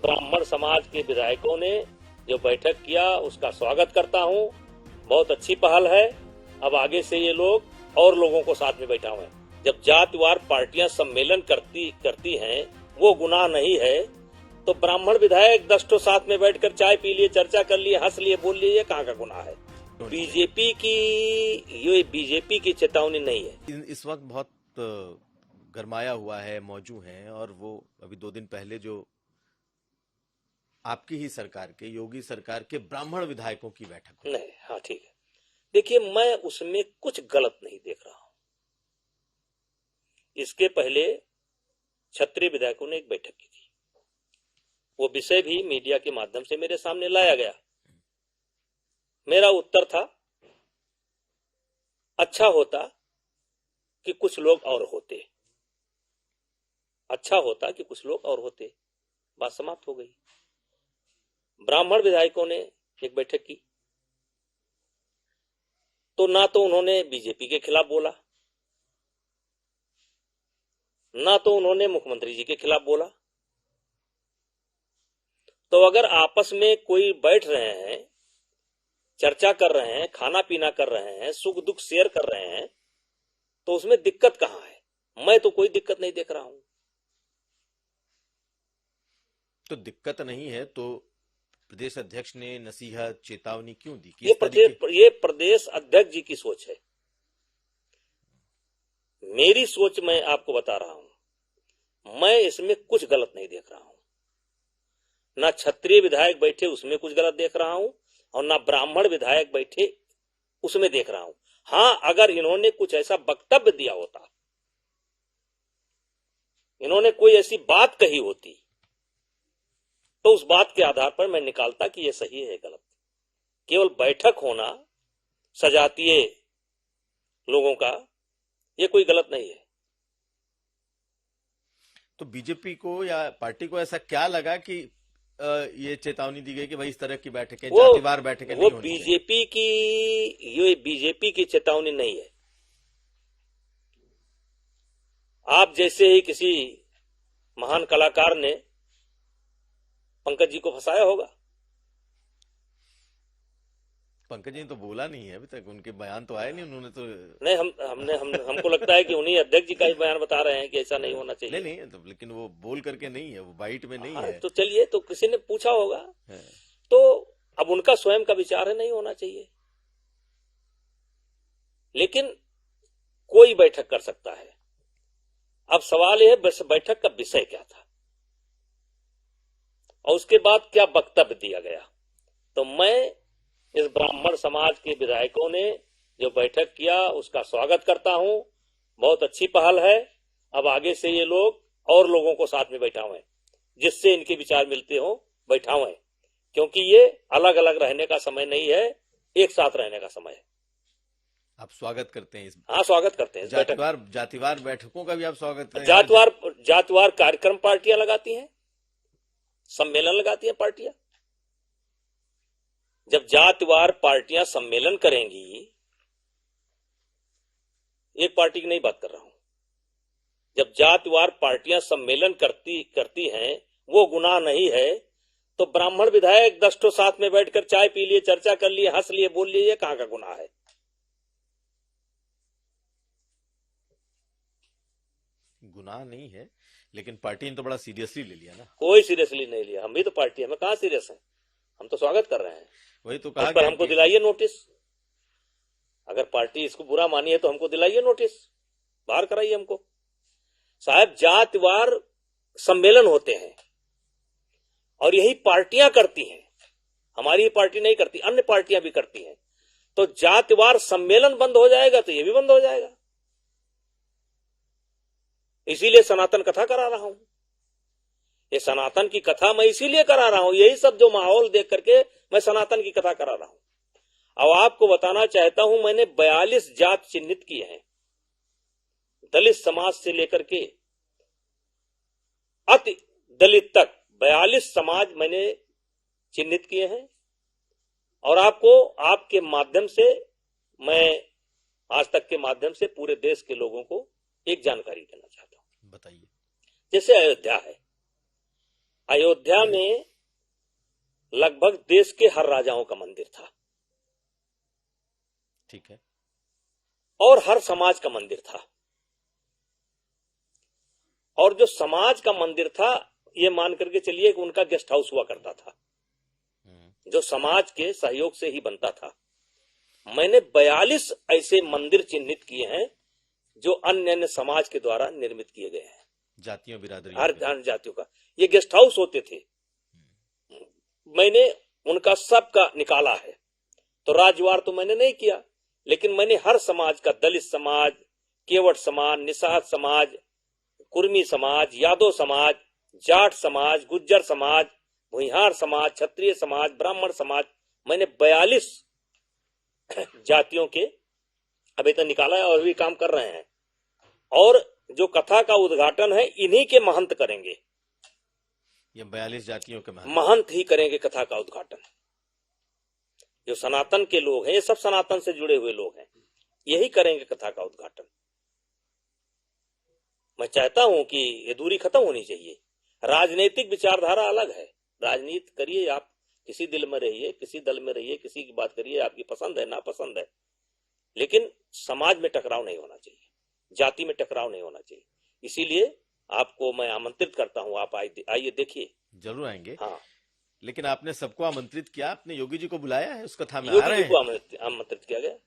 ब्राह्मण समाज के विधायकों ने जो बैठक किया उसका स्वागत करता हूं। बहुत अच्छी पहल है। अब आगे से ये लोग और लोगों को साथ में बैठाएं। जब जातिवार पार्टियां सम्मेलन करती हैं वो गुनाह नहीं है, तो ब्राह्मण विधायक 10 तो साथ में बैठकर चाय पी लिए, चर्चा कर लिए, हंस लिए, बोल लिए, ये कहाँ का गुनाह है? बीजेपी की चेतावनी नहीं है। इस वक्त बहुत गरमाया हुआ है, मौजू हैं, और वो अभी 2 दिन पहले जो आपकी ही सरकार के, योगी सरकार के ब्राह्मण विधायकों की बैठक हुई। नहीं, हाँ ठीक है। देखिए, मैं उसमें कुछ गलत नहीं देख रहा हूं। इसके पहले क्षत्रिय विधायकों ने एक बैठक की थी, वो विषय भी मीडिया के माध्यम से मेरे सामने लाया गया। मेरा उत्तर था, अच्छा होता कि कुछ लोग और होते, अच्छा होता कि कुछ लोग और होते। बात समाप्त हो गई। ब्राह्मण विधायकों ने एक बैठक की, तो ना तो उन्होंने बीजेपी के खिलाफ बोला, ना तो उन्होंने मुख्यमंत्री जी के खिलाफ बोला। तो अगर आपस में कोई बैठ रहे हैं, चर्चा कर रहे हैं, खाना पीना कर रहे हैं, सुख दुख शेयर कर रहे हैं, तो उसमें दिक्कत कहां है? मैं तो कोई दिक्कत नहीं देख रहा हूं। तो दिक्कत नहीं है तो प्रदेश अध्यक्ष ने नसीहत, चेतावनी क्यों दी? ये प्रदेश अध्यक्ष जी की सोच है। मेरी सोच मैं आपको बता रहा हूं। मैं इसमें कुछ गलत नहीं देख रहा हूं। ना क्षत्रिय विधायक बैठे उसमें कुछ गलत देख रहा हूं, और ना ब्राह्मण विधायक बैठे उसमें देख रहा हूं। हां, अगर इन्होंने कुछ ऐसा वक्तव्य दिया होता, इन्होंने कोई ऐसी बात कही होती, तो उस बात के आधार पर मैं निकालता कि यह सही है गलत। केवल बैठक होना सजातीय लोगों का, यह कोई गलत नहीं है। तो बीजेपी को या पार्टी को ऐसा क्या लगा कि ये चेतावनी दी गई कि भाई इस तरह की बैठकें, जातिवार बैठकें नहीं होनी चाहिए? ये बीजेपी की चेतावनी नहीं है। आप जैसे ही किसी महान कलाकार ने पंकज जी को फंसाया होगा। पंकज जी ने तो बोला नहीं है अभी तक, उनके बयान तो आए नहीं, उन्होंने तो नहीं। हमको लगता है कि उन्हीं अध्यक्ष जी का ही बयान बता रहे हैं कि ऐसा नहीं होना चाहिए। नहीं तो, लेकिन वो बोल करके नहीं है, वो बाइट में नहीं है। तो चलिए, तो किसी ने पूछा होगा, तो अब उनका स्वयं का विचार है, नहीं होना चाहिए। लेकिन कोई बैठक कर सकता है। अब सवाल यह है बैठक का विषय क्या था और उसके बाद क्या वक्तव्य दिया गया। तो मैं इस ब्राह्मण समाज के विधायकों ने जो बैठक किया उसका स्वागत करता हूं। बहुत अच्छी पहल है। अब आगे से ये लोग और लोगों को साथ में बैठाएं, जिससे इनके विचार मिलते हो, बैठाएं, क्योंकि ये अलग अलग रहने का समय नहीं है, एक साथ रहने का समय है। आप स्वागत करते हैं? हाँ, स्वागत करते हैं। जातिवार बैठकों का भी आप स्वागत करें? जातिवार कार्यक्रम पार्टियां लगाती हैं, सम्मेलन लगाती हैं पार्टियां। जब जातिवार पार्टियां सम्मेलन करेंगी, एक पार्टी की नहीं बात कर रहा हूं, जब जातिवार पार्टियां सम्मेलन करती हैं वो गुनाह नहीं है, तो ब्राह्मण विधायक 10 तो साथ में बैठकर चाय पी लिए, चर्चा कर लिए, हंस लिए, बोल लिए, ये कहां का गुनाह है? गुनाह नहीं है, लेकिन पार्टी ने तो बड़ा सीरियसली ले लिया ना। कोई सीरियसली नहीं लिया। हम भी तो पार्टी, हमें कहां सीरियस है? हम तो स्वागत कर रहे हैं। वही तो कहा, पर हमको दिलाइए नोटिस। अगर पार्टी इसको बुरा मानी है तो हमको दिलाइए नोटिस, बाहर कराइए हमको। साहब, जातिवार सम्मेलन होते हैं और यही पार्टियां करती हैं। हमारी पार्टी नहीं करती, अन्य पार्टियां भी करती हैं। तो जातिवार सम्मेलन बंद हो जाएगा तो ये भी बंद हो जाएगा। इसीलिए सनातन कथा करा रहा हूं। ये सनातन की कथा मैं इसीलिए करा रहा हूं, यही सब जो माहौल देख करके मैं सनातन की कथा करा रहा हूं। अब आपको बताना चाहता हूं, मैंने 42 जात चिन्हित किए हैं, दलित समाज से लेकर के अति दलित तक 42 समाज मैंने चिन्हित किए हैं। और आपको आपके माध्यम से, मैं आज तक के माध्यम से पूरे देश के लोगों को एक जानकारी देना चाहता हूं। बताइए। जैसे अयोध्या है, अयोध्या में लगभग देश के हर राजाओं का मंदिर था, ठीक है, और हर समाज का मंदिर था। और जो समाज का मंदिर था, ये मान करके चलिए कि उनका गेस्ट हाउस हुआ करता था, जो समाज के सहयोग से ही बनता था। मैंने 42 ऐसे मंदिर चिन्हित किए हैं जो अन्य अन्य समाज के द्वारा निर्मित किए गए हैं, जातियों बिरादरी हर जातियों का ये गेस्ट हाउस होते थे। मैंने उनका सबका निकाला है। तो राजवार तो मैंने नहीं किया, लेकिन मैंने हर समाज का, दलित समाज, केवट समाज, निषाद समाज, कुर्मी समाज, यादव समाज, जाट समाज, गुज्जर समाज, भुइहार समाज, क्षत्रिय समाज, ब्राह्मण समाज, मैंने 42 जातियों के अभी तक निकाला है और भी काम कर रहे हैं। और जो कथा का उद्घाटन है, इन्हीं के महंत करेंगे। ये 42 जातियों के महंत ही करेंगे कथा का उद्घाटन। जो सनातन के लोग हैं, ये सब सनातन से जुड़े हुए लोग हैं, यही करेंगे कथा का उद्घाटन। मैं चाहता हूं कि ये दूरी खत्म होनी चाहिए। राजनीतिक विचारधारा अलग है, राजनीति करिए, आप किसी दिल में रहिए, किसी दल में रहिए, किसी की बात करिए, आपकी पसंद है नापसंद है, लेकिन समाज में टकराव नहीं होना चाहिए, जाति में टकराव नहीं होना चाहिए। इसीलिए आपको मैं आमंत्रित करता हूं, आप आइए, देखिए। जरूर आएंगे। हाँ, लेकिन आपने सबको आमंत्रित किया, आपने योगी जी को बुलाया है उस कथा में? योगी जी को आमंत्रित किया गया।